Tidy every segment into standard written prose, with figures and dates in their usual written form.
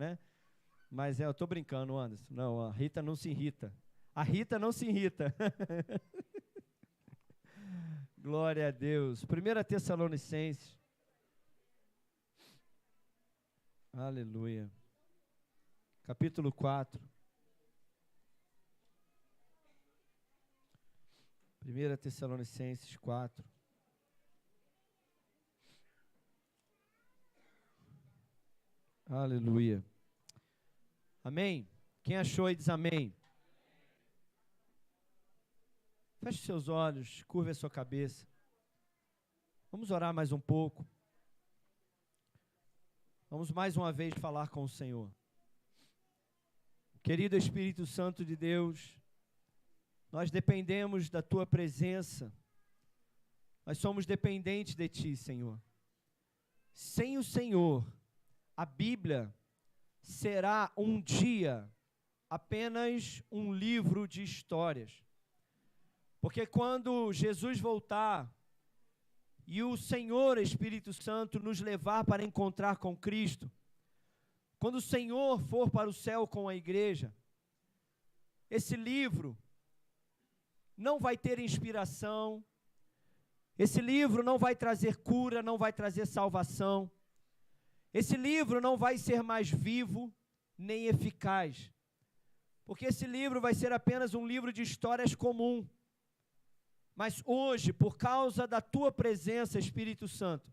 né? Mas eu tô brincando, Anderson. Não, a Rita não se irrita. A Rita não se irrita. Glória a Deus. 1 Tessalonicenses. Aleluia. Capítulo 4. 1 Tessalonicenses 4. Aleluia. Amém? Quem achou aí diz amém. Feche seus olhos, curve a sua cabeça. Vamos orar mais um pouco. Vamos mais uma vez falar com o Senhor. Querido Espírito Santo de Deus, nós dependemos da Tua presença. Nós somos dependentes de Ti, Senhor. Sem o Senhor, a Bíblia será um dia apenas um livro de histórias. Porque quando Jesus voltar e o Senhor Espírito Santo nos levar para encontrar com Cristo, quando o Senhor for para o céu com a igreja, esse livro não vai ter inspiração, esse livro não vai trazer cura, não vai trazer salvação, esse livro não vai ser mais vivo nem eficaz, porque esse livro vai ser apenas um livro de histórias comum. Mas hoje, por causa da Tua presença, Espírito Santo,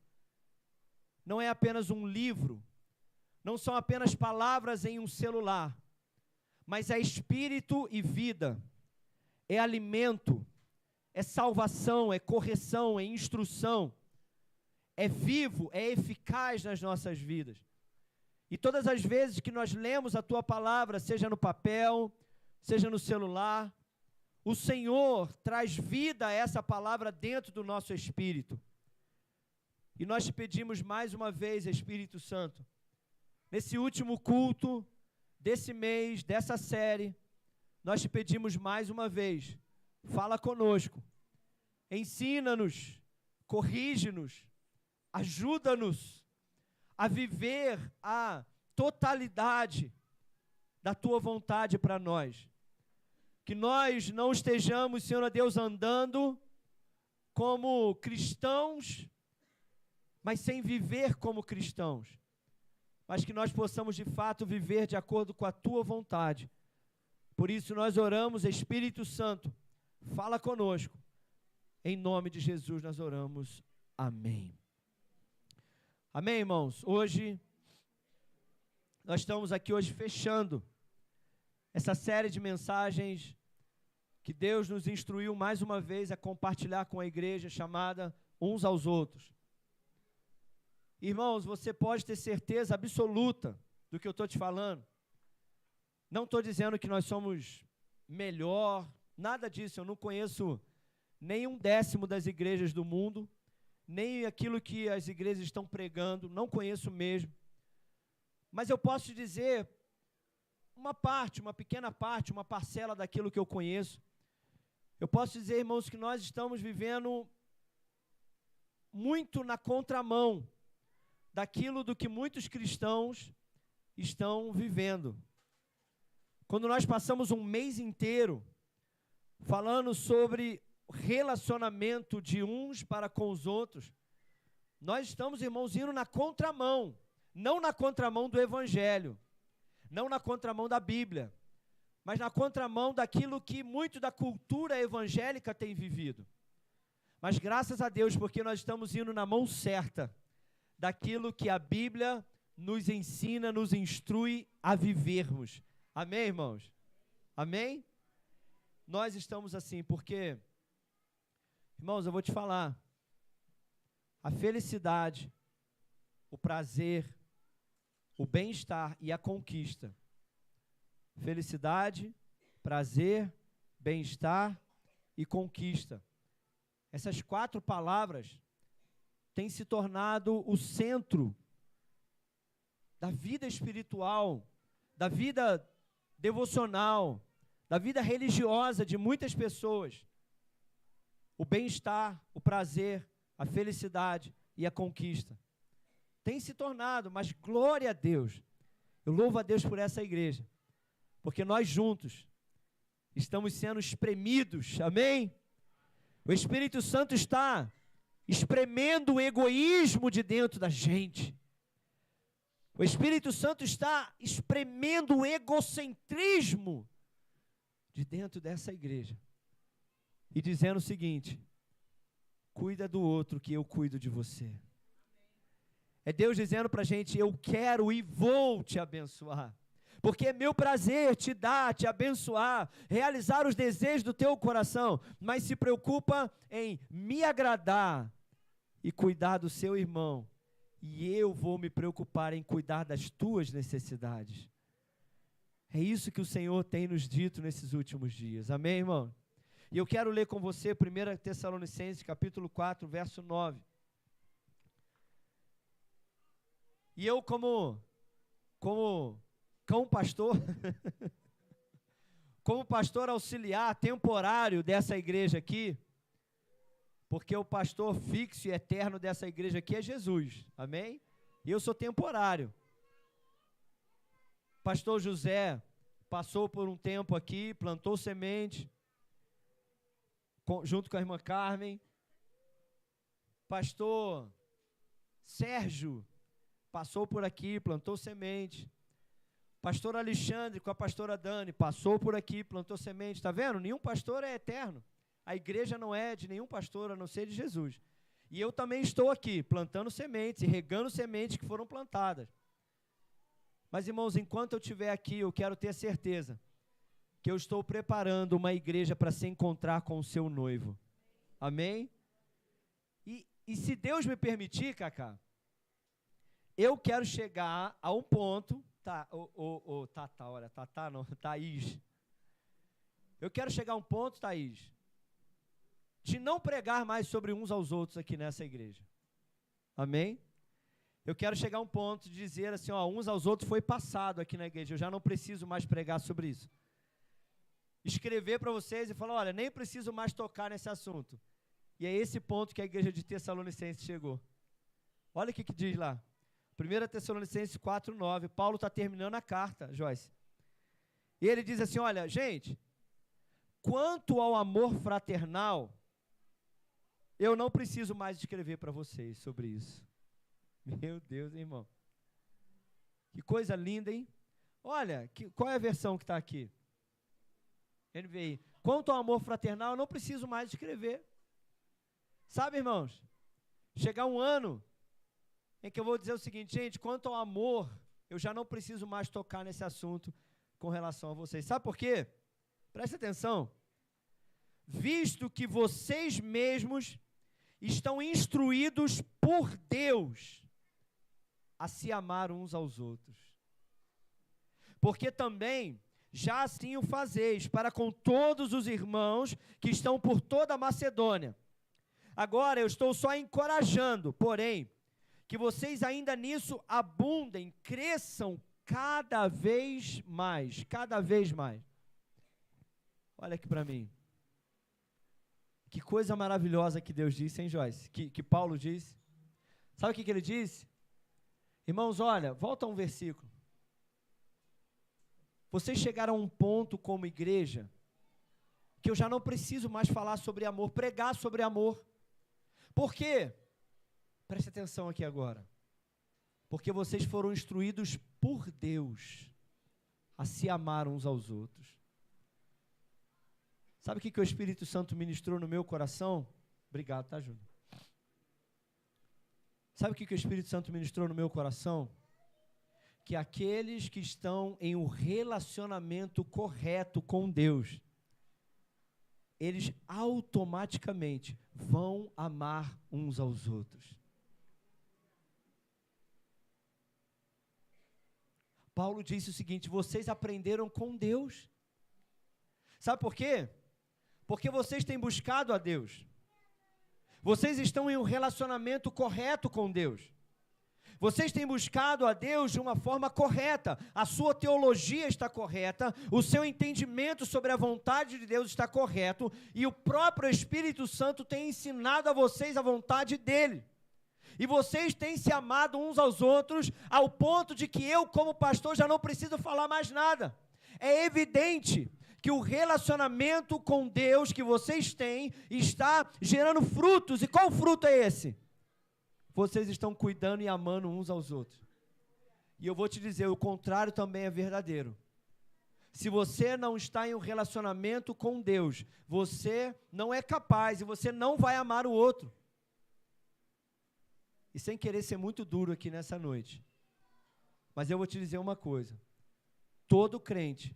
não é apenas um livro, não são apenas palavras em um celular, mas é espírito e vida, é alimento, é salvação, é correção, é instrução, é vivo, é eficaz nas nossas vidas. E todas as vezes que nós lemos a Tua palavra, seja no papel, seja no celular, o Senhor traz vida a essa palavra dentro do nosso espírito. E nós te pedimos mais uma vez, Espírito Santo, nesse último culto desse mês, dessa série, nós te pedimos mais uma vez, fala conosco, ensina-nos, corrige-nos, ajuda-nos a viver a totalidade da Tua vontade para nós. Que nós não estejamos, Senhor Deus, andando como cristãos, mas sem viver como cristãos. Mas que nós possamos, de fato, viver de acordo com a Tua vontade. Por isso nós oramos, Espírito Santo, fala conosco. Em nome de Jesus nós oramos. Amém. Amém, irmãos? Hoje, nós estamos aqui hoje fechando essa série de mensagens que Deus nos instruiu mais uma vez a compartilhar com a igreja, chamada Uns aos Outros. Irmãos, você pode ter certeza absoluta do que eu estou te falando. Não estou dizendo que nós somos melhor, nada disso. Eu não conheço nem 1/10 das igrejas do mundo, nem aquilo que as igrejas estão pregando, não conheço mesmo. Mas eu posso te dizer uma parte, uma pequena parte, uma parcela daquilo que eu conheço. Eu posso dizer, irmãos, que nós estamos vivendo muito na contramão daquilo do que muitos cristãos estão vivendo. Quando nós passamos um mês inteiro falando sobre relacionamento de uns para com os outros, nós estamos, irmãos, indo na contramão, não na contramão do Evangelho, não na contramão da Bíblia, mas na contramão daquilo que muito da cultura evangélica tem vivido. Mas graças a Deus, porque nós estamos indo na mão certa daquilo que a Bíblia nos ensina, nos instrui a vivermos. Amém, irmãos? Amém? Nós estamos assim, porque, irmãos, eu vou te falar, a felicidade, o prazer, o bem-estar e a conquista. Felicidade, prazer, bem-estar e conquista. Essas 4 palavras têm se tornado o centro da vida espiritual, da vida devocional, da vida religiosa de muitas pessoas. O bem-estar, o prazer, a felicidade e a conquista. Tem se tornado, mas glória a Deus. Eu louvo a Deus por essa igreja, porque nós juntos estamos sendo espremidos, amém? O Espírito Santo está espremendo o egoísmo de dentro da gente. O Espírito Santo está espremendo o egocentrismo de dentro dessa igreja. E dizendo o seguinte: cuida do outro que eu cuido de você. É Deus dizendo para a gente: eu quero e vou te abençoar. Porque é meu prazer te dar, te abençoar, realizar os desejos do teu coração. Mas se preocupa em me agradar e cuidar do seu irmão. E eu vou me preocupar em cuidar das tuas necessidades. É isso que o Senhor tem nos dito nesses últimos dias. Amém, irmão? E eu quero ler com você 1 Tessalonicenses, capítulo 4, verso 9. E eu, como cão pastor, como pastor auxiliar temporário dessa igreja aqui, porque o pastor fixo e eterno dessa igreja aqui é Jesus, amém? E eu sou temporário. Pastor José passou por um tempo aqui, plantou semente, junto com a irmã Carmen. Pastor Sérgio passou por aqui, plantou semente. Pastor Alexandre com a pastora Dani passou por aqui, plantou semente. Está vendo? Nenhum pastor é eterno. A igreja não é de nenhum pastor, a não ser de Jesus. E eu também estou aqui, plantando sementes e regando sementes que foram plantadas. Mas, irmãos, enquanto eu estiver aqui, eu quero ter certeza que eu estou preparando uma igreja para se encontrar com o seu noivo. Amém? E se Deus me permitir, Cacá, eu quero chegar a um ponto, Thaís. Eu quero chegar a um ponto, Thaís, de não pregar mais sobre uns aos outros aqui nessa igreja. Amém? Eu quero chegar a um ponto de dizer assim, uns aos outros foi passado aqui na igreja, eu já não preciso mais pregar sobre isso. Escrever para vocês e falar, olha, nem preciso mais tocar nesse assunto. E é esse ponto que a igreja de Tessalonicenses chegou. Olha o que diz lá. 1 Tessalonicenses 4:9, Paulo está terminando a carta, Joyce. E ele diz assim, olha, gente, quanto ao amor fraternal, eu não preciso mais escrever para vocês sobre isso. Meu Deus, hein, irmão. Que coisa linda, hein? Olha, qual é a versão que está aqui? NVI. Quanto ao amor fraternal, eu não preciso mais escrever. Sabe, irmãos? Chegar um ano em que eu vou dizer o seguinte, gente, quanto ao amor, eu já não preciso mais tocar nesse assunto com relação a vocês. Sabe por quê? Preste atenção. Visto que vocês mesmos estão instruídos por Deus a se amar uns aos outros. Porque também já assim o fazeis para com todos os irmãos que estão por toda a Macedônia. Agora eu estou só encorajando, porém, que vocês ainda nisso abundem, cresçam cada vez mais, cada vez mais. Olha aqui para mim. Que coisa maravilhosa que Deus disse, hein, Joyce? Que Paulo disse. Sabe o que ele disse? Irmãos, olha, volta a um versículo. Vocês chegaram a um ponto como igreja que eu já não preciso mais falar sobre amor, pregar sobre amor. Por quê? Preste atenção aqui agora. Porque vocês foram instruídos por Deus a se amar uns aos outros. Sabe o que o Espírito Santo ministrou no meu coração? Obrigado, tá, Júnior? Sabe o que o Espírito Santo ministrou no meu coração? Que aqueles que estão em um relacionamento correto com Deus, eles automaticamente vão amar uns aos outros. Paulo disse o seguinte, vocês aprenderam com Deus. Sabe por quê? Porque vocês têm buscado a Deus. Vocês estão em um relacionamento correto com Deus. Vocês têm buscado a Deus de uma forma correta. A sua teologia está correta, o seu entendimento sobre a vontade de Deus está correto, e o próprio Espírito Santo tem ensinado a vocês a vontade dEle. E vocês têm se amado uns aos outros, ao ponto de que eu, como pastor, já não preciso falar mais nada. É evidente que o relacionamento com Deus que vocês têm está gerando frutos. E qual fruto é esse? Vocês estão cuidando e amando uns aos outros. E eu vou te dizer, o contrário também é verdadeiro. Se você não está em um relacionamento com Deus, você não é capaz e você não vai amar o outro. E sem querer ser muito duro aqui nessa noite, mas eu vou te dizer uma coisa: todo crente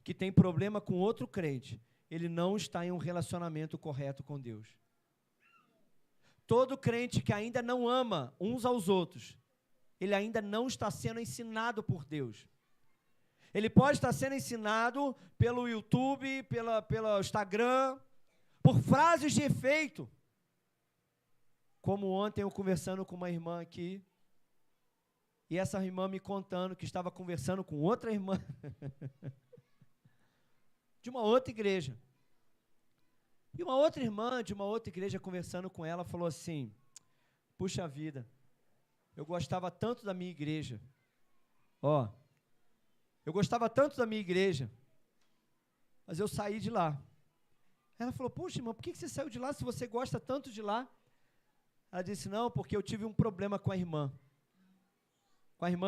que tem problema com outro crente, ele não está em um relacionamento correto com Deus. Todo crente que ainda não ama uns aos outros, ele ainda não está sendo ensinado por Deus. Ele pode estar sendo ensinado pelo YouTube, pelo Instagram, por frases de efeito. Como ontem eu conversando com uma irmã aqui, e essa irmã me contando que estava conversando com outra irmã, de uma outra igreja. E uma outra irmã de uma outra igreja conversando com ela, falou assim: puxa vida, eu gostava tanto da minha igreja. Eu gostava tanto da minha igreja, mas eu saí de lá. Ela falou: puxa, irmã, por que você saiu de lá se você gosta tanto de lá? Ela disse: não, porque eu tive um problema com a irmã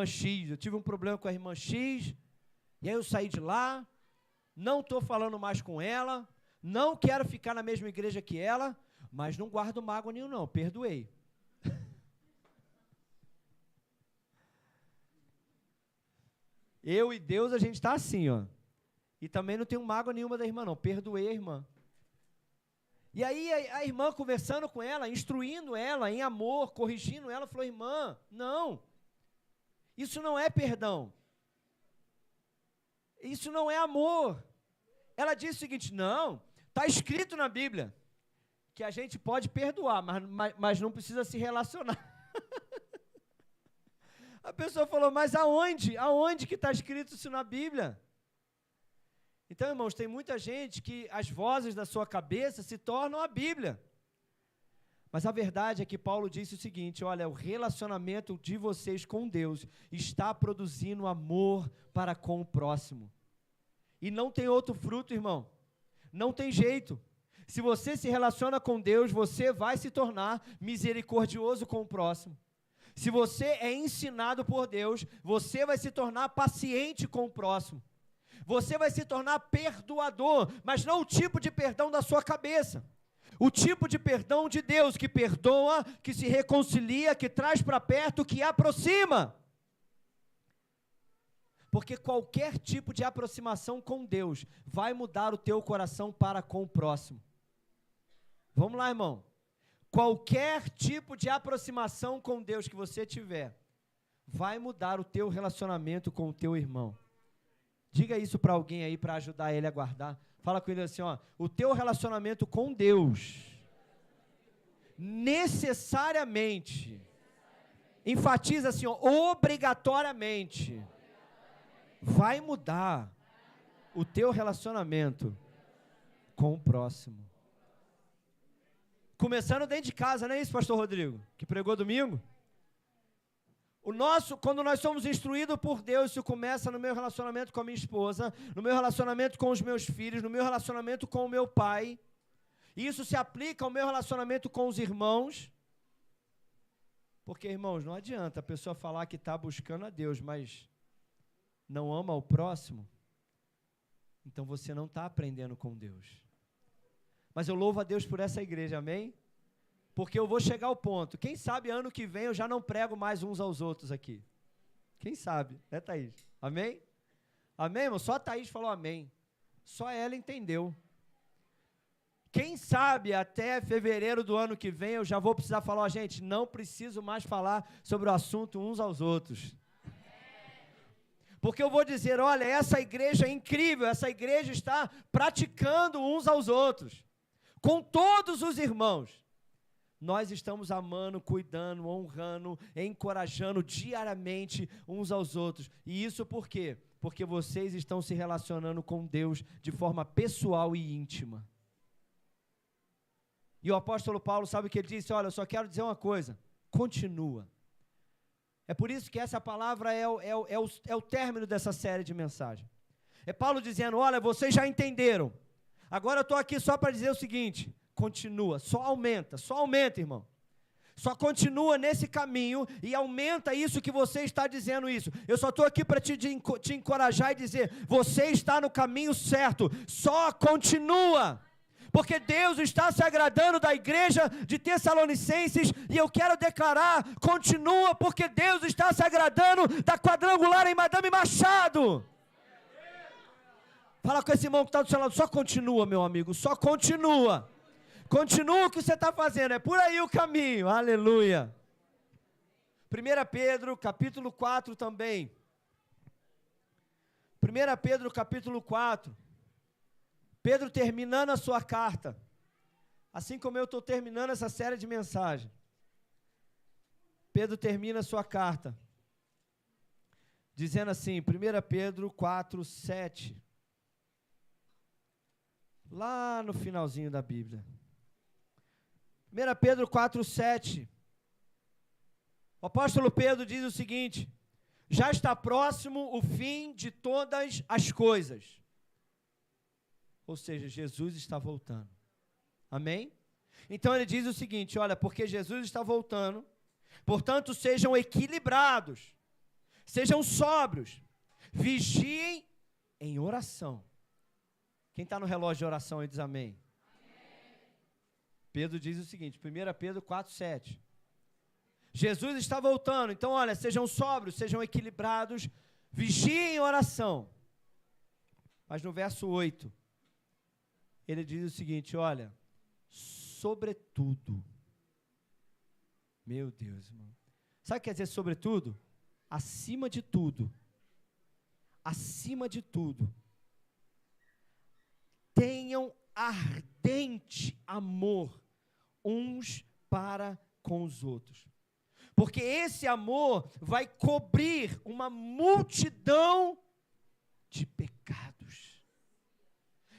X, eu tive um problema com a irmã X, e aí eu saí de lá, não estou falando mais com ela, não quero ficar na mesma igreja que ela, mas não guardo mágoa nenhuma não, perdoei. Eu e Deus, a gente está assim, e também não tenho mágoa nenhuma da irmã não, perdoei a irmã. E aí a irmã conversando com ela, instruindo ela em amor, corrigindo ela, falou: irmã, não, isso não é perdão, isso não é amor. Ela disse o seguinte: não, está escrito na Bíblia que a gente pode perdoar, mas não precisa se relacionar. A pessoa falou: mas aonde? Aonde que está escrito isso na Bíblia? Então, irmãos, tem muita gente que as vozes da sua cabeça se tornam a Bíblia. Mas a verdade é que Paulo disse o seguinte: olha, o relacionamento de vocês com Deus está produzindo amor para com o próximo. E não tem outro fruto, irmão. Não tem jeito. Se você se relaciona com Deus, você vai se tornar misericordioso com o próximo. Se você é ensinado por Deus, você vai se tornar paciente com o próximo. Você vai se tornar perdoador, mas não o tipo de perdão da sua cabeça. O tipo de perdão de Deus, que perdoa, que se reconcilia, que traz para perto, que aproxima. Porque qualquer tipo de aproximação com Deus vai mudar o teu coração para com o próximo. Vamos lá, irmão. Qualquer tipo de aproximação com Deus que você tiver, vai mudar o teu relacionamento com o teu irmão. Diga isso para alguém aí, para ajudar ele a guardar. Fala com ele assim, o teu relacionamento com Deus, necessariamente, enfatiza assim, obrigatoriamente, vai mudar o teu relacionamento com o próximo. Começando dentro de casa, não é isso, pastor Rodrigo, que pregou domingo? Quando nós somos instruídos por Deus, isso começa no meu relacionamento com a minha esposa, no meu relacionamento com os meus filhos, no meu relacionamento com o meu pai. E isso se aplica ao meu relacionamento com os irmãos. Porque, irmãos, não adianta a pessoa falar que está buscando a Deus, mas não ama o próximo. Então você não está aprendendo com Deus. Mas eu louvo a Deus por essa igreja, amém? Porque eu vou chegar ao ponto, quem sabe ano que vem eu já não prego mais uns aos outros aqui. Quem sabe, né, Thaís? Amém? Amém, irmão? Só a Thaís falou amém. Só ela entendeu. Quem sabe até fevereiro do ano que vem eu já vou precisar falar, gente, não preciso mais falar sobre o assunto uns aos outros. Porque eu vou dizer, olha, essa igreja é incrível, essa igreja está praticando uns aos outros. Com todos os irmãos, nós estamos amando, cuidando, honrando, encorajando diariamente uns aos outros. E isso por quê? Porque vocês estão se relacionando com Deus de forma pessoal e íntima. E o apóstolo Paulo, sabe o que ele disse? Olha, eu só quero dizer uma coisa. continua. É por isso que essa palavra é o término dessa série de mensagens. É Paulo dizendo, olha, vocês já entenderam. Agora eu estou aqui só para dizer o seguinte, continua, só aumenta, irmão. Só continua nesse caminho e aumenta isso que você está dizendo isso. Eu só estou aqui para te encorajar e dizer, você está no caminho certo, só continua. Porque Deus está se agradando da igreja de Tessalonicenses e eu quero declarar, continua, porque Deus está se agradando da quadrangular em Madame Machado. Fala com esse irmão que está do seu lado, só continua, meu amigo, só continua. Continua o que você está fazendo, é por aí o caminho, aleluia. 1 Pedro, capítulo 4 também. 1 Pedro, capítulo 4. Pedro terminando a sua carta, assim como eu estou terminando essa série de mensagens. Pedro termina a sua carta, dizendo assim, 1 Pedro 4, 7. Lá no finalzinho da Bíblia. 1 Pedro 4, 7. O apóstolo Pedro diz o seguinte, já está próximo o fim de todas as coisas. Ou seja, Jesus está voltando. Amém? Então ele diz o seguinte, olha, porque Jesus está voltando, portanto sejam equilibrados, sejam sóbrios, vigiem em oração. Quem está no relógio de oração aí diz amém. Pedro diz o seguinte, 1 Pedro 4, 7. Jesus está voltando, então olha, sejam sóbrios, sejam equilibrados, vigiem em oração. Mas no verso 8, ele diz o seguinte, olha, sobretudo, meu Deus, irmão. Sabe o que quer dizer sobretudo? Acima de tudo, tenham ardente amor uns para com os outros. Porque esse amor vai cobrir uma multidão de pecados.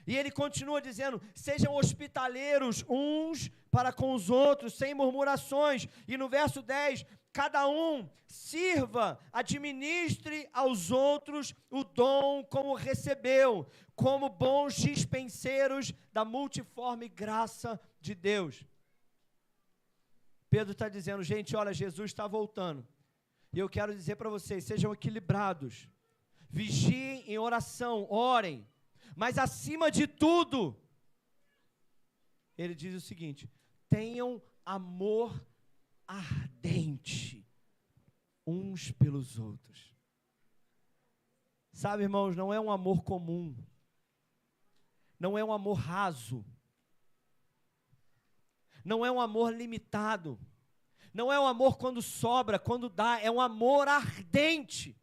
E ele continua dizendo, sejam hospitaleiros uns para com os outros, sem murmurações. E no verso 10, cada um sirva, administre aos outros o dom como recebeu, como bons dispenseiros da multiforme graça de Deus. Pedro está dizendo, gente, olha, Jesus está voltando. E eu quero dizer para vocês, sejam equilibrados, vigiem em oração, orem. Mas acima de tudo, ele diz o seguinte, tenham amor ardente uns pelos outros. Sabe, irmãos, não é um amor comum, não é um amor raso, não é um amor limitado, não é um amor quando sobra, quando dá, é um amor ardente.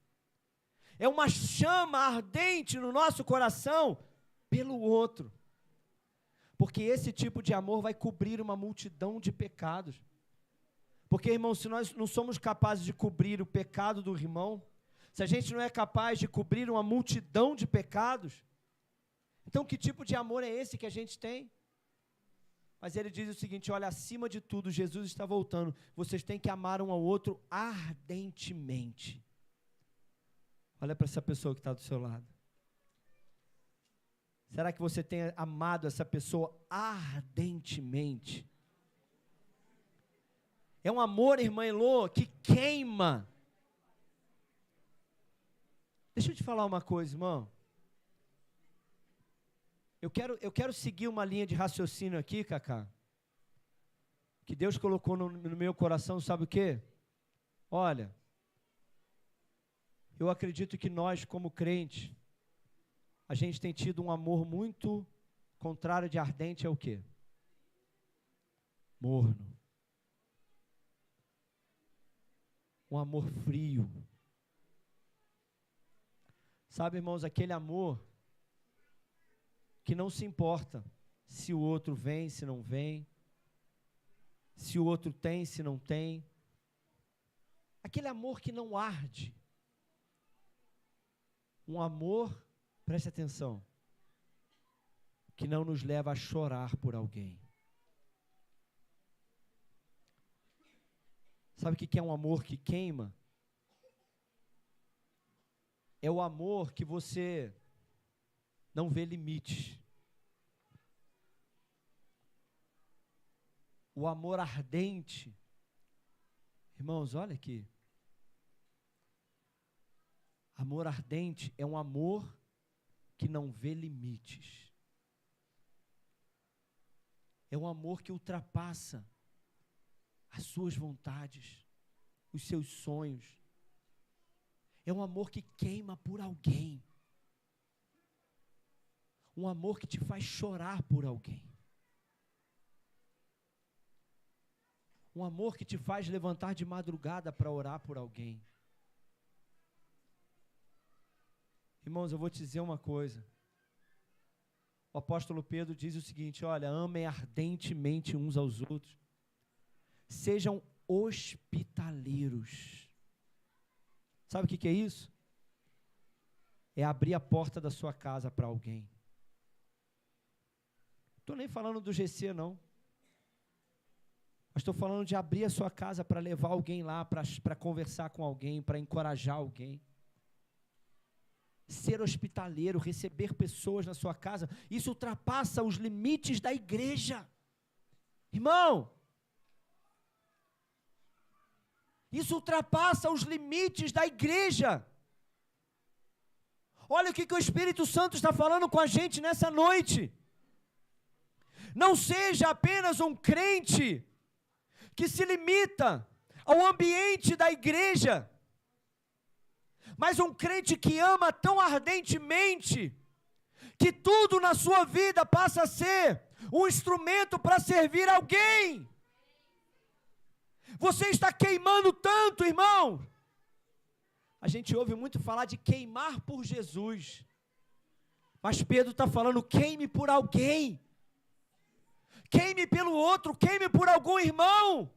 É uma chama ardente no nosso coração pelo outro. Porque esse tipo de amor vai cobrir uma multidão de pecados. Porque, irmão, se nós não somos capazes de cobrir o pecado do irmão, se a gente não é capaz de cobrir uma multidão de pecados, então que tipo de amor é esse que a gente tem? Mas ele diz o seguinte, olha, acima de tudo, Jesus está voltando, vocês têm que amar um ao outro ardentemente. Olha para essa pessoa que está do seu lado. Será que você tem amado essa pessoa ardentemente? É um amor, irmã Elô, que queima. Deixa eu te falar uma coisa, irmão. Eu quero seguir uma linha de raciocínio aqui, Cacá, que Deus colocou no meu coração, sabe o quê? Olha, eu acredito que nós, como crentes, a gente tem tido um amor muito contrário de ardente, é o quê? Morno. Um amor frio. Sabe, irmãos, aquele amor que não se importa se o outro vem, se não vem, se o outro tem, se não tem. Aquele amor que não arde. Um amor, preste atenção, que não nos leva a chorar por alguém. Sabe o que é um amor que queima? É o amor que você não vê limites. O amor ardente. Irmãos, olha aqui. Amor ardente é um amor que não vê limites. É um amor que ultrapassa as suas vontades, os seus sonhos. É um amor que queima por alguém. Um amor que te faz chorar por alguém. Um amor que te faz levantar de madrugada para orar por alguém. Irmãos, eu vou te dizer uma coisa. O apóstolo Pedro diz o seguinte: olha, amem ardentemente uns aos outros. Sejam hospitaleiros. Sabe o que é isso? É abrir a porta da sua casa para alguém. Não estou nem falando do GC, não. Mas estou falando de abrir a sua casa para levar alguém lá, para conversar com alguém, para encorajar alguém. Ser hospitaleiro, receber pessoas na sua casa, isso ultrapassa os limites da igreja. Irmão, isso ultrapassa os limites da igreja. Olha o que o Espírito Santo está falando com a gente nessa noite. Não seja apenas um crente que se limita ao ambiente da igreja, mas um crente que ama tão ardentemente, que tudo na sua vida passa a ser um instrumento para servir alguém. Você está queimando tanto, irmão. A gente ouve muito falar de queimar por Jesus, mas Pedro está falando, queime por alguém. Queime pelo outro, queime por algum irmão.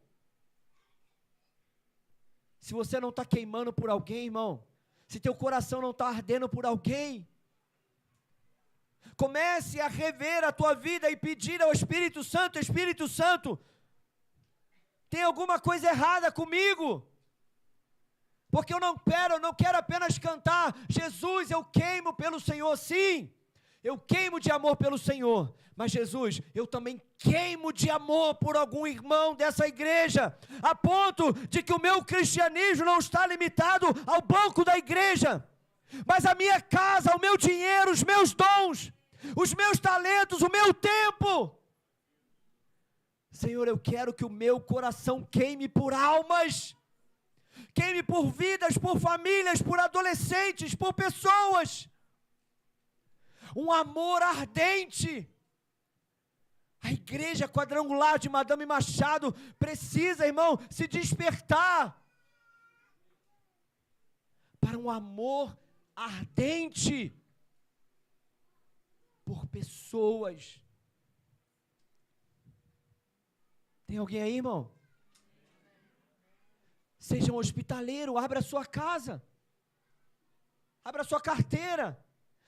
Se você não está queimando por alguém, irmão, se teu coração não está ardendo por alguém, comece a rever a tua vida e pedir ao Espírito Santo: Espírito Santo, tem alguma coisa errada comigo? Porque eu não quero apenas cantar, Jesus, eu queimo pelo Senhor, sim, eu queimo de amor pelo Senhor, mas Jesus, eu também queimo de amor por algum irmão dessa igreja, a ponto de que o meu cristianismo não está limitado ao banco da igreja, mas a minha casa, o meu dinheiro, os meus dons, os meus talentos, o meu tempo. Senhor, eu quero que o meu coração queime por almas, queime por vidas, por famílias, por adolescentes, por pessoas. Um amor ardente. A igreja quadrangular de Madame Machado precisa, irmão, se despertar para um amor ardente por pessoas. Tem alguém aí, irmão? Seja um hospitaleiro, abra a sua casa, abra a sua carteira,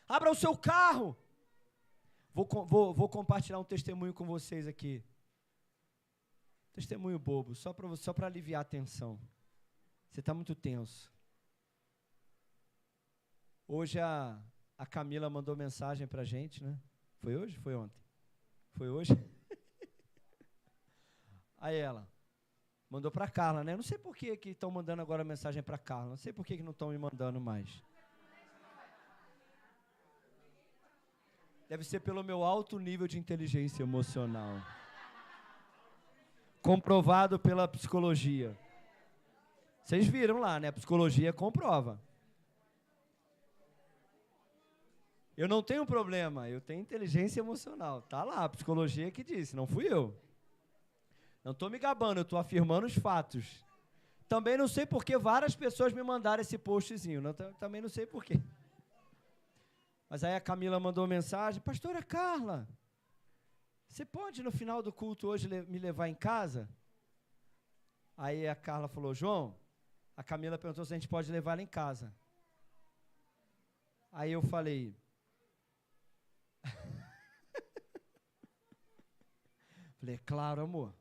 abra o seu carro. Vou compartilhar um testemunho com vocês aqui. Testemunho bobo, só para aliviar a tensão. Você está muito tenso. Hoje a Camila mandou mensagem para a gente, né? Foi hoje? Foi ontem? Foi hoje? Aí ela mandou para a Carla, né? Não sei por que estão mandando agora mensagem para a Carla. Não sei por que não estão me mandando mais. Deve ser pelo meu alto nível de inteligência emocional. Comprovado pela psicologia. Vocês viram lá, né? A psicologia comprova. Eu não tenho problema, eu tenho inteligência emocional. Tá lá, a psicologia que disse, não fui eu. Não estou me gabando, eu estou afirmando os fatos. Também não sei por que várias pessoas me mandaram esse postzinho. Também não sei por quê. Mas aí a Camila mandou mensagem: Pastora Carla, você pode no final do culto hoje me levar em casa? Aí a Carla falou: João, a Camila perguntou se a gente pode levar ela em casa. Aí eu falei: é claro, amor.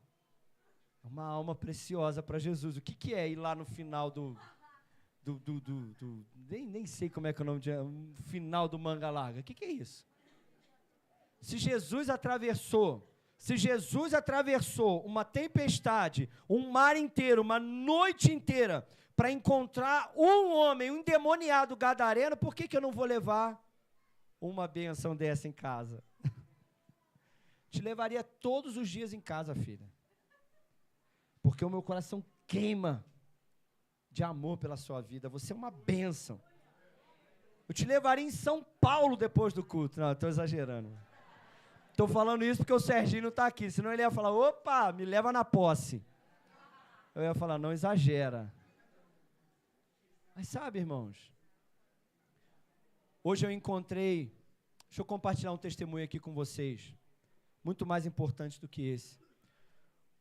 Uma alma preciosa para Jesus. O que é ir lá no final nem sei como é que é o nome, final do Manga Larga. O que é isso? Se Jesus atravessou uma tempestade, um mar inteiro, uma noite inteira, para encontrar um homem, um endemoniado gadareno, por que eu não vou levar uma bênção dessa em casa? Te levaria todos os dias em casa, filha. Porque o meu coração queima de amor pela sua vida. Você é uma bênção. Eu te levaria em São Paulo depois do culto. Não, estou exagerando. Estou falando isso porque o Serginho não está aqui. Senão ele ia falar, opa, me leva na posse. Eu ia falar, não exagera. Mas sabe, irmãos, hoje eu encontrei, deixa eu compartilhar um testemunho aqui com vocês, muito mais importante do que esse.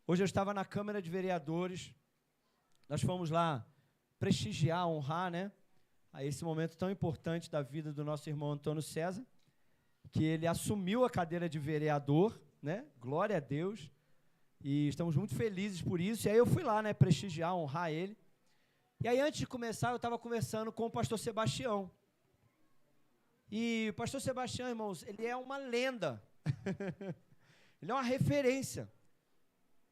Hoje eu estava na Câmara de Vereadores, nós fomos lá prestigiar, honrar, né, a esse momento tão importante da vida do nosso irmão Antônio César, que ele assumiu a cadeira de vereador, né, glória a Deus, e estamos muito felizes por isso. E aí eu fui lá, né, prestigiar, honrar ele. E aí antes de começar, eu estava conversando com o pastor Sebastião. E o pastor Sebastião, irmãos, ele é uma lenda, ele é uma referência.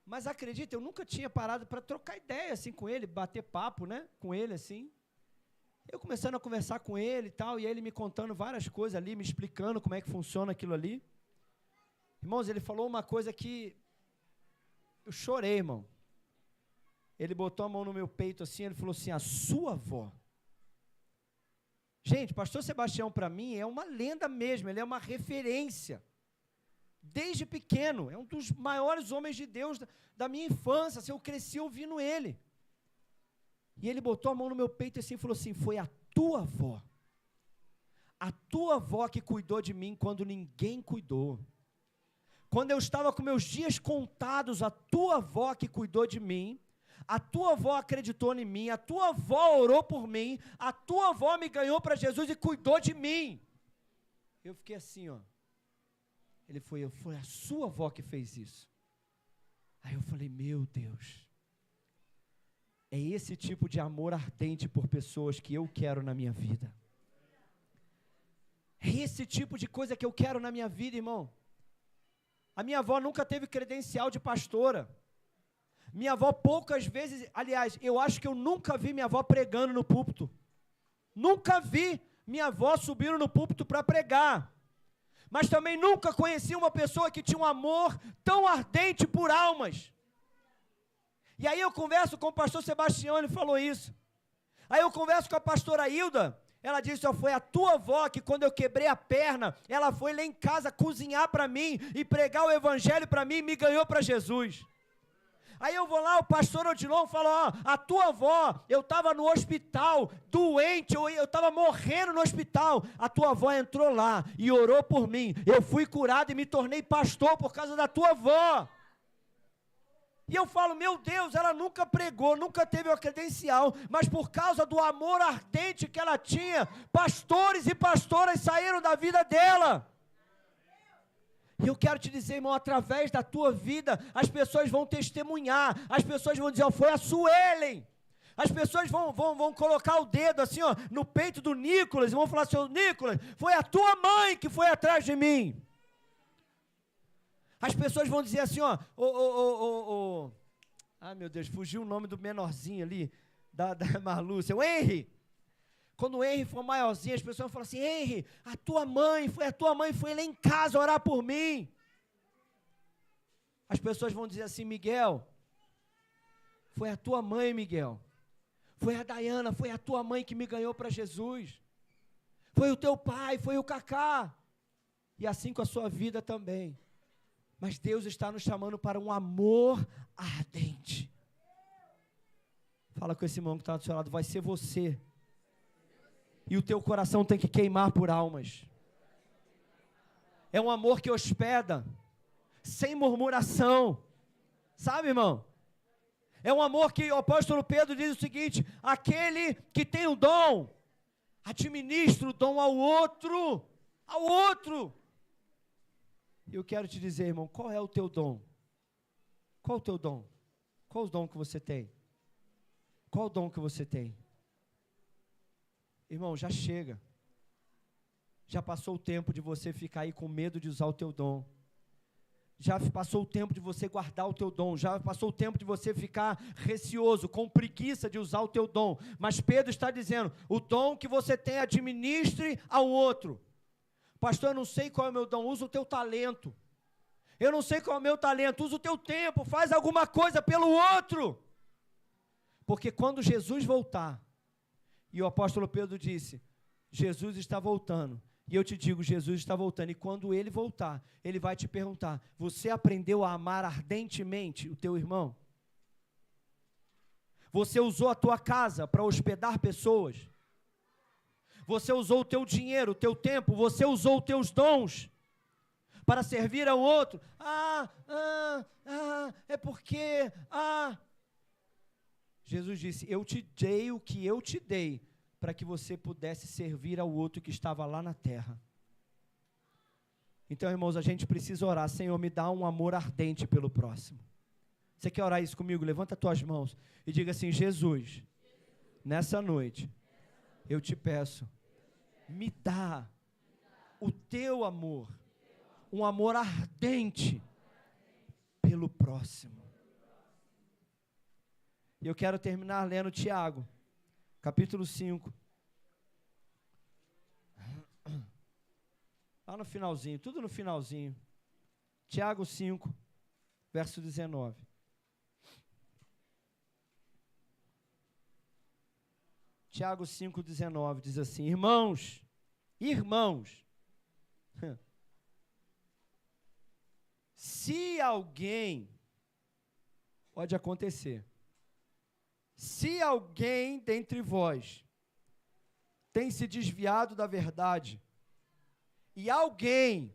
Mas acredita, eu nunca tinha parado para trocar ideia assim com ele, bater papo, né, com ele assim. Eu começando a conversar com ele e tal, e ele me contando várias coisas ali, me explicando como é que funciona aquilo ali. Irmãos, ele falou uma coisa que eu chorei, irmão. Ele botou a mão no meu peito assim, ele falou assim, a sua avó. Gente, pastor Sebastião para mim é uma lenda mesmo, ele é uma referência. Desde pequeno, é um dos maiores homens de Deus da minha infância, assim, eu cresci ouvindo ele. E ele botou a mão no meu peito assim e falou assim, foi a tua avó que cuidou de mim quando ninguém cuidou. Quando eu estava com meus dias contados, a tua avó que cuidou de mim, a tua avó acreditou em mim, a tua avó orou por mim, a tua avó me ganhou para Jesus e cuidou de mim. Eu fiquei assim, ó. Ele foi a sua avó que fez isso. Aí eu falei, meu Deus, é esse tipo de amor ardente por pessoas que eu quero na minha vida. É esse tipo de coisa que eu quero na minha vida, irmão. A minha avó nunca teve credencial de pastora. Minha avó poucas vezes, aliás, eu acho que eu nunca vi minha avó pregando no púlpito. Nunca vi minha avó subindo no púlpito para pregar. Mas também nunca conheci uma pessoa que tinha um amor tão ardente por almas. E aí eu converso com o pastor Sebastião, ele falou isso. Aí eu converso com a pastora Hilda, ela disse, ó, foi a tua avó que quando eu quebrei a perna, ela foi lá em casa cozinhar para mim e pregar o evangelho para mim e me ganhou para Jesus. Aí eu vou lá, o pastor Odilon fala, ó, a tua avó, eu estava no hospital, doente, eu estava morrendo no hospital, a tua avó entrou lá e orou por mim, eu fui curado e me tornei pastor por causa da tua avó. E eu falo, meu Deus, ela nunca pregou, nunca teve uma credencial, mas por causa do amor ardente que ela tinha, pastores e pastoras saíram da vida dela. E eu quero te dizer, irmão, através da tua vida, as pessoas vão testemunhar, as pessoas vão dizer, ó, foi a Suelen. As pessoas vão colocar o dedo assim, ó, no peito do Nicolas, e vão falar assim, Nicolas, foi a tua mãe que foi atrás de mim. As pessoas vão dizer assim, ó, ai meu Deus, fugiu o nome do menorzinho ali, da Marlúcia, o Henry. Quando o Henry for maiorzinho, as pessoas vão falar assim, Henry, a tua mãe foi lá em casa orar por mim. As pessoas vão dizer assim, Miguel, foi a tua mãe, Miguel. Foi a Dayana, foi a tua mãe que me ganhou para Jesus. Foi o teu pai, foi o Cacá. E assim com a sua vida também. Mas Deus está nos chamando para um amor ardente. Fala com esse irmão que está do seu lado, vai ser você. E o teu coração tem que queimar por almas. É um amor que hospeda, sem murmuração. Sabe, irmão? É um amor que o apóstolo Pedro diz o seguinte, aquele que tem o dom, administra o dom ao outro. E eu quero te dizer, irmão, qual é o teu dom? Qual é o teu dom? Qual o dom que você tem? Qual o dom que você tem? Irmão, já chega. Já passou o tempo de você ficar aí com medo de usar o teu dom. Já passou o tempo de você guardar o teu dom. Já passou o tempo de você ficar receoso, com preguiça de usar o teu dom. Mas Pedro está dizendo, o dom que você tem, administre ao outro. Pastor, eu não sei qual é o meu dom, usa o teu talento. Eu não sei qual é o meu talento, usa o teu tempo, faz alguma coisa pelo outro. Porque quando Jesus voltar, e o apóstolo Pedro disse, Jesus está voltando. E eu te digo, Jesus está voltando. E quando ele voltar, ele vai te perguntar, você aprendeu a amar ardentemente o teu irmão? Você usou a tua casa para hospedar pessoas? Você usou o teu dinheiro, o teu tempo, você usou os teus dons para servir ao outro? É porque, Jesus disse, eu te dei o que eu te dei, para que você pudesse servir ao outro que estava lá na terra. Então, irmãos, a gente precisa orar, Senhor, me dá um amor ardente pelo próximo. Você quer orar isso comigo? Levanta as tuas mãos e diga assim, Jesus, nessa noite, eu te peço, me dá o teu amor, um amor ardente pelo próximo. E eu quero terminar lendo Tiago, capítulo 5. Lá no finalzinho, tudo no finalzinho. Tiago 5, verso 19. Tiago 5, 19 diz assim, irmãos, se alguém, pode acontecer, se alguém dentre vós tem se desviado da verdade, e alguém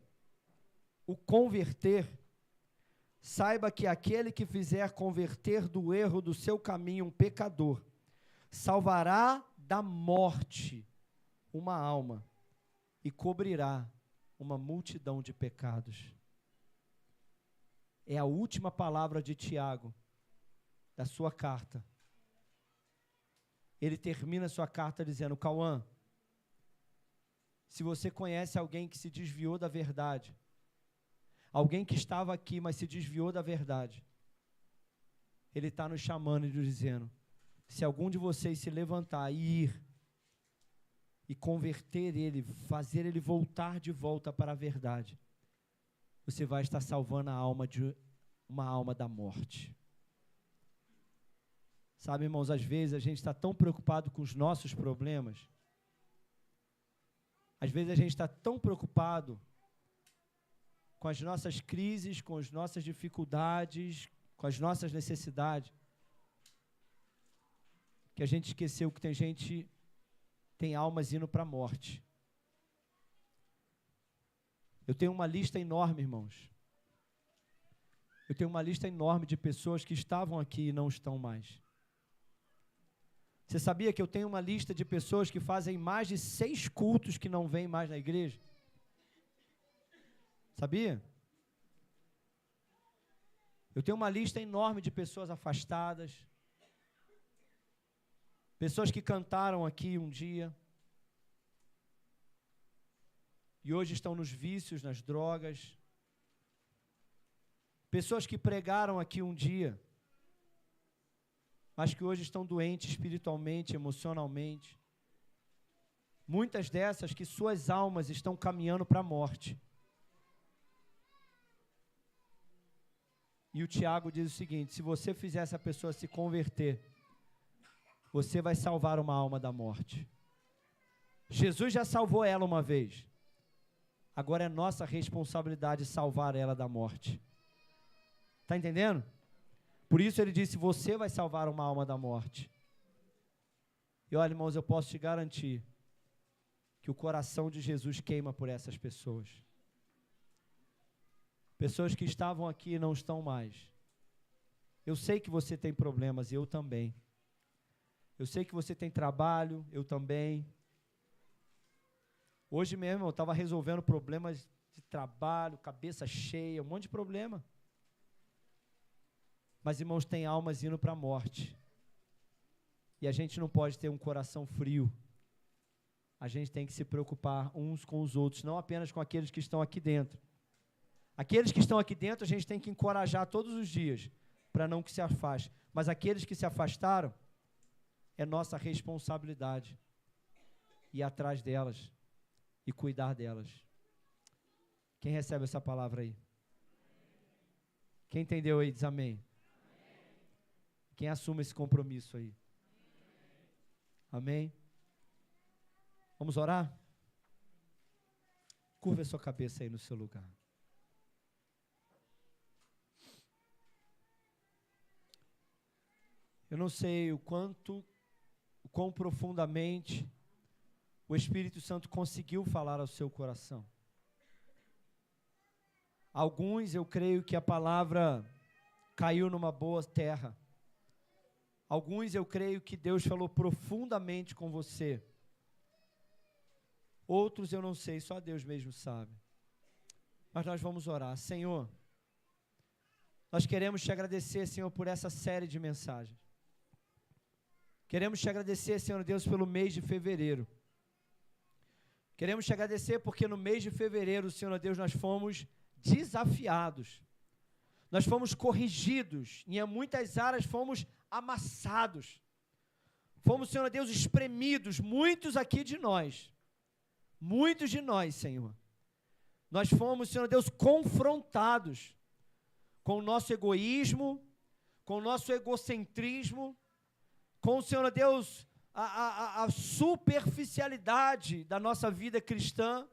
o converter, saiba que aquele que fizer converter do erro do seu caminho um pecador, salvará da morte uma alma e cobrirá uma multidão de pecados. É a última palavra de Tiago, da sua carta. Ele termina sua carta dizendo, Cauã, se você conhece alguém que se desviou da verdade, alguém que estava aqui, mas se desviou da verdade, ele está nos chamando e nos dizendo, se algum de vocês se levantar e ir, e converter ele, fazer ele voltar de volta para a verdade, você vai estar salvando a alma de uma alma da morte. Sabe, irmãos, às vezes a gente está tão preocupado com os nossos problemas, às vezes a gente está tão preocupado com as nossas crises, com as nossas dificuldades, com as nossas necessidades, que a gente esqueceu que tem almas indo para a morte. Eu tenho uma lista enorme, irmãos. Eu tenho uma lista enorme de pessoas que estavam aqui e não estão mais. Você sabia que eu tenho uma lista de pessoas que fazem mais de 6 cultos que não vêm mais na igreja? Sabia? Eu tenho uma lista enorme de pessoas afastadas, pessoas que cantaram aqui um dia e hoje estão nos vícios, nas drogas, pessoas que pregaram aqui um dia, mas que hoje estão doentes espiritualmente, emocionalmente. Muitas dessas que suas almas estão caminhando para a morte. E o Tiago diz o seguinte, se você fizer essa pessoa se converter, você vai salvar uma alma da morte. Jesus já salvou ela uma vez. Agora é nossa responsabilidade salvar ela da morte. Está entendendo? Por isso ele disse, você vai salvar uma alma da morte. E olha, irmãos, eu posso te garantir que o coração de Jesus queima por essas pessoas. Pessoas que estavam aqui e não estão mais. Eu sei que você tem problemas, eu também. Eu sei que você tem trabalho, eu também. Hoje mesmo eu estava resolvendo problemas de trabalho, cabeça cheia, um monte de problema. Mas, irmãos, tem almas indo para a morte. E a gente não pode ter um coração frio. A gente tem que se preocupar uns com os outros, não apenas com aqueles que estão aqui dentro. Aqueles que estão aqui dentro, a gente tem que encorajar todos os dias, para não que se afaste. Mas aqueles que se afastaram, é nossa responsabilidade ir atrás delas e cuidar delas. Quem recebe essa palavra aí? Quem entendeu aí, diz amém. Quem assume esse compromisso aí? Amém? Vamos orar? Curva a sua cabeça aí no seu lugar. Eu não sei o quão profundamente o Espírito Santo conseguiu falar ao seu coração. Alguns, eu creio que a palavra caiu numa boa terra. Alguns, eu creio que Deus falou profundamente com você. Outros, eu não sei, só Deus mesmo sabe. Mas nós vamos orar. Senhor, nós queremos te agradecer, Senhor, por essa série de mensagens. Queremos te agradecer, Senhor Deus, pelo mês de fevereiro. Queremos te agradecer porque no mês de fevereiro, Senhor Deus, nós fomos desafiados. Nós fomos corrigidos. Em muitas áreas fomos amassados. Fomos, Senhor Deus, espremidos. Muitos aqui de nós. Muitos de nós, Senhor. Nós fomos, Senhor Deus, confrontados com o nosso egoísmo, com o nosso egocentrismo, com, Senhor Deus, a superficialidade da nossa vida cristã,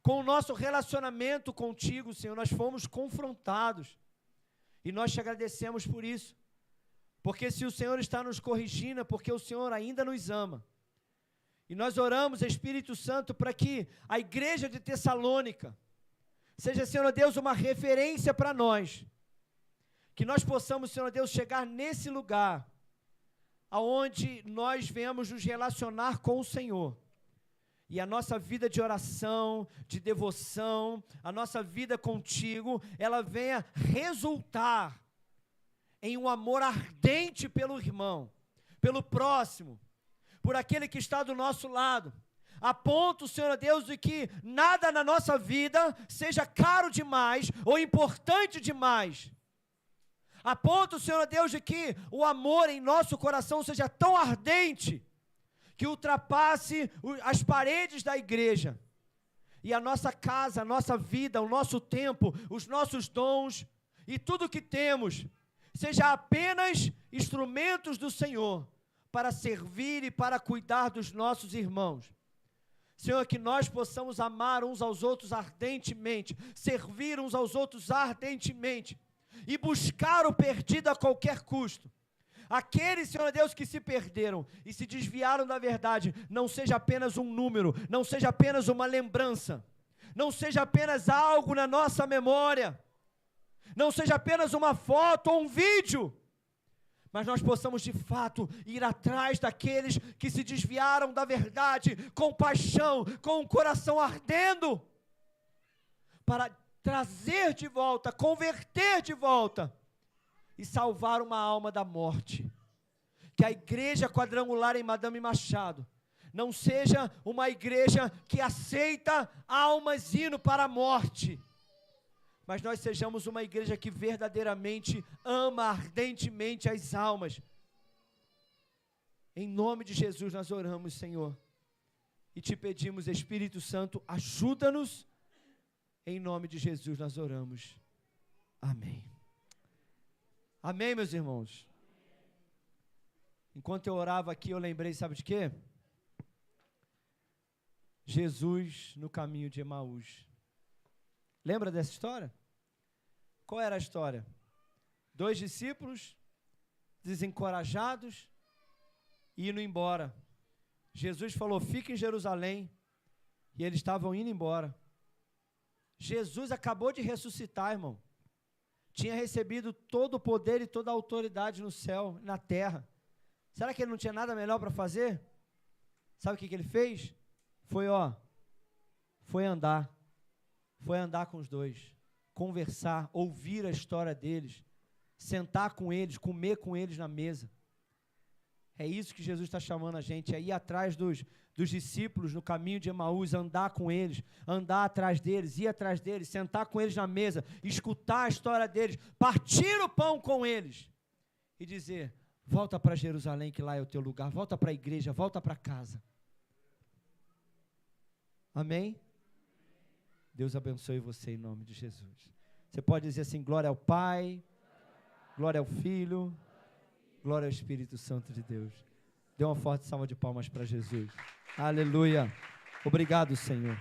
com o nosso relacionamento contigo, Senhor, nós fomos confrontados, e nós te agradecemos por isso, porque se o Senhor está nos corrigindo, é porque o Senhor ainda nos ama, e nós oramos, Espírito Santo, para que a igreja de Tessalônica seja, Senhor Deus, uma referência para nós, que nós possamos, Senhor Deus, chegar nesse lugar, aonde nós venhamos nos relacionar com o Senhor, e a nossa vida de oração, de devoção, a nossa vida contigo, ela venha resultar em um amor ardente pelo irmão, pelo próximo, por aquele que está do nosso lado, a ponto, Senhor Deus, de que nada na nossa vida seja caro demais ou importante demais, a ponto, Senhor Deus, de que o amor em nosso coração seja tão ardente, que ultrapasse as paredes da igreja, e a nossa casa, a nossa vida, o nosso tempo, os nossos dons, e tudo que temos, seja apenas instrumentos do Senhor, para servir e para cuidar dos nossos irmãos. Senhor, que nós possamos amar uns aos outros ardentemente, servir uns aos outros ardentemente, e buscar o perdido a qualquer custo. Aqueles, Senhor Deus, que se perderam e se desviaram da verdade, não seja apenas um número, não seja apenas uma lembrança, não seja apenas algo na nossa memória, não seja apenas uma foto ou um vídeo, mas nós possamos de fato ir atrás daqueles que se desviaram da verdade, com paixão, com o coração ardendo, para trazer de volta, converter de volta, e salvar uma alma da morte. Que a igreja quadrangular em Madame Machado não seja uma igreja que aceita almas indo para a morte, mas nós sejamos uma igreja que verdadeiramente ama ardentemente as almas. Em nome de Jesus nós oramos, Senhor, e te pedimos, Espírito Santo, ajuda-nos. Em nome de Jesus nós oramos. Amém. Amém, meus irmãos? Enquanto eu orava aqui, eu lembrei, sabe de quê? Jesus no caminho de Emaús. Lembra dessa história? Qual era a história? 2 discípulos desencorajados e indo embora. Jesus falou, fica em Jerusalém, e eles estavam indo embora. Jesus acabou de ressuscitar, irmão. Tinha recebido todo o poder e toda a autoridade no céu, na terra. Será que ele não tinha nada melhor para fazer? Sabe o que ele fez? Foi andar com os dois, conversar, ouvir a história deles, sentar com eles, comer com eles na mesa. É isso que Jesus está chamando a gente, é ir atrás dos discípulos no caminho de Emaús, andar com eles, andar atrás deles, ir atrás deles, sentar com eles na mesa, escutar a história deles, partir o pão com eles e dizer: volta para Jerusalém, que lá é o teu lugar, volta para a igreja, volta para casa. Amém? Deus abençoe você em nome de Jesus. Você pode dizer assim: glória ao Pai, glória ao Filho, glória ao Espírito Santo de Deus. Dê uma forte salva de palmas para Jesus. Aleluia. Obrigado, Senhor.